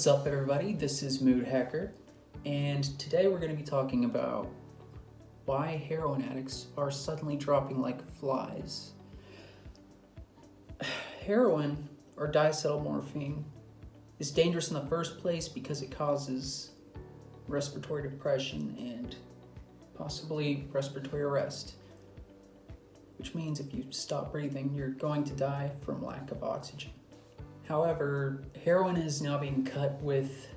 What's up, everybody? This is Mood Hacker, and today we're going to be talking about why heroin addicts are suddenly dropping like flies. Heroin, or diacetylmorphine, is dangerous in the first place because it causes respiratory depression and possibly respiratory arrest, which means if you stop breathing, you're going to die from lack of oxygen. However, heroin is now being cut with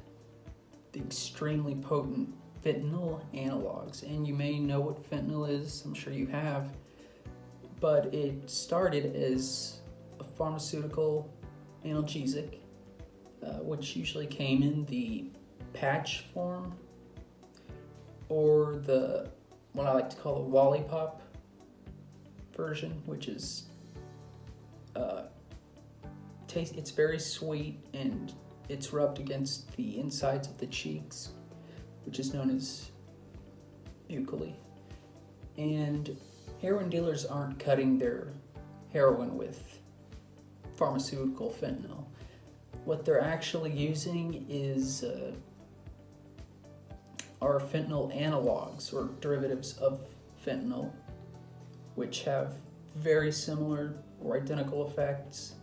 the extremely potent fentanyl analogs, and you may know what fentanyl is, I'm sure you have, but it started as a pharmaceutical analgesic, which usually came in the patch form, or the, what I like to call a lollipop version, which is it's very sweet and it's rubbed against the insides of the cheeks, which is known as buccally. And heroin dealers aren't cutting their heroin with pharmaceutical fentanyl. What they're actually using is are fentanyl analogs, or derivatives of fentanyl, which have very similar or identical effects.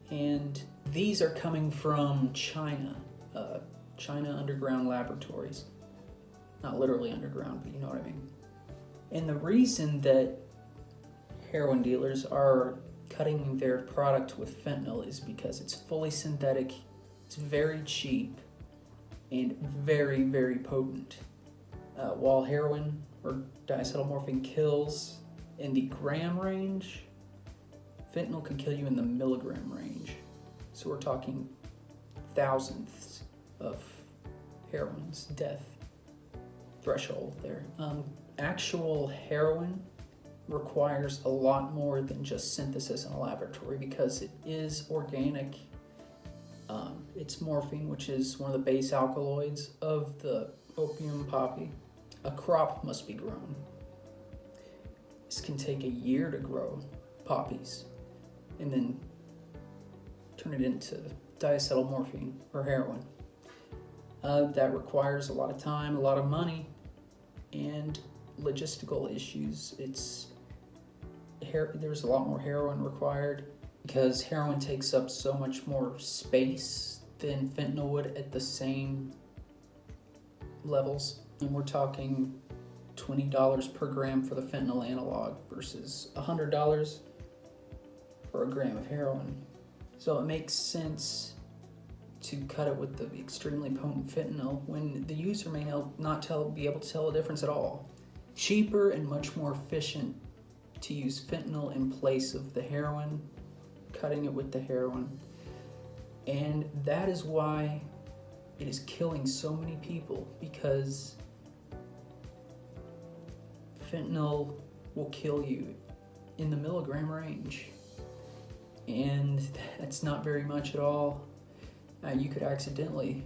And these are coming from China underground laboratories. Not literally underground, but you know what I mean. And the reason that heroin dealers are cutting their product with fentanyl is because it's fully synthetic, it's very cheap, and very, very potent. While heroin or diacetylmorphine kills in the gram range, fentanyl can kill you in the milligram range. So we're talking thousandths of heroin's death threshold there. Actual heroin requires a lot more than just synthesis in a laboratory because it is organic. It's morphine, which is one of the base alkaloids of the opium poppy. A crop must be grown. This can take a year to grow poppies and then turn it into diacetylmorphine or heroin. That requires a lot of time, a lot of money, and logistical issues. There's a lot more heroin required because heroin takes up so much more space than fentanyl would at the same levels. And we're talking $20 per gram for the fentanyl analog versus $100 for a gram of heroin. So it makes sense to cut it with the extremely potent fentanyl when the user may not be able to tell a difference at all. Cheaper and much more efficient to use fentanyl in place of the heroin, cutting it with the heroin. And that is why it is killing so many people, because fentanyl will kill you in the milligram range. And that's not very much at all. You could accidentally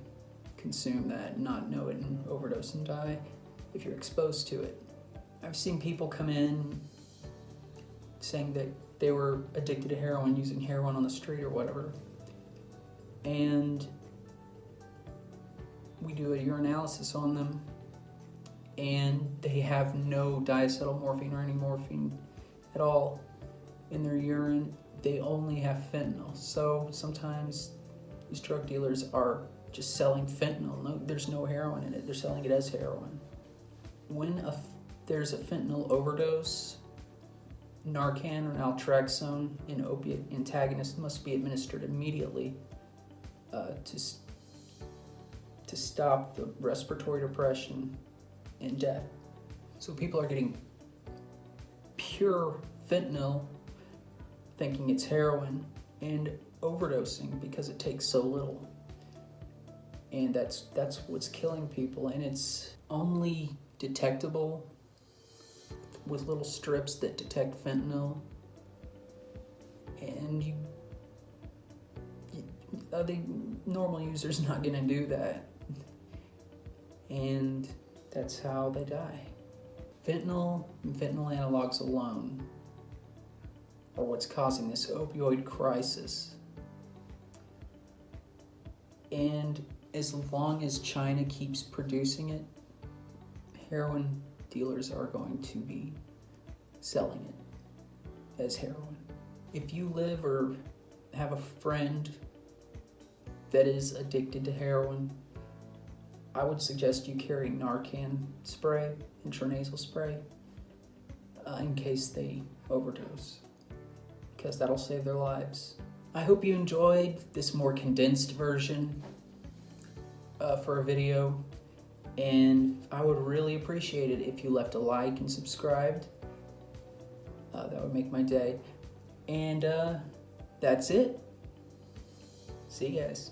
consume that, not know it, and overdose and die if you're exposed to it. I've seen people come in saying that they were addicted to heroin, using heroin on the street or whatever. And we do a urinalysis on them, and they have no diacetylmorphine or any morphine at all in their urine. They only have fentanyl. So sometimes these drug dealers are just selling fentanyl. There's no heroin in it. They're selling it as heroin. When there's a fentanyl overdose, Narcan or naltrexone, an opiate antagonist, must be administered immediately to stop the respiratory depression and death. So people are getting pure fentanyl, thinking it's heroin, and overdosing because it takes so little. And that's what's killing people, and it's only detectable with little strips that detect fentanyl. And the normal user's not gonna do that. And that's how they die. Fentanyl and fentanyl analogs alone are what's causing this opioid crisis. And as long as China keeps producing it, heroin dealers are going to be selling it as heroin. If you live or have a friend that is addicted to heroin, I would suggest you carry Narcan spray, intranasal spray, in case they overdose, because that'll save their lives. I hope you enjoyed this more condensed version for a video, and I would really appreciate it if you left a like and subscribed. That would make my day. And that's it. See you guys.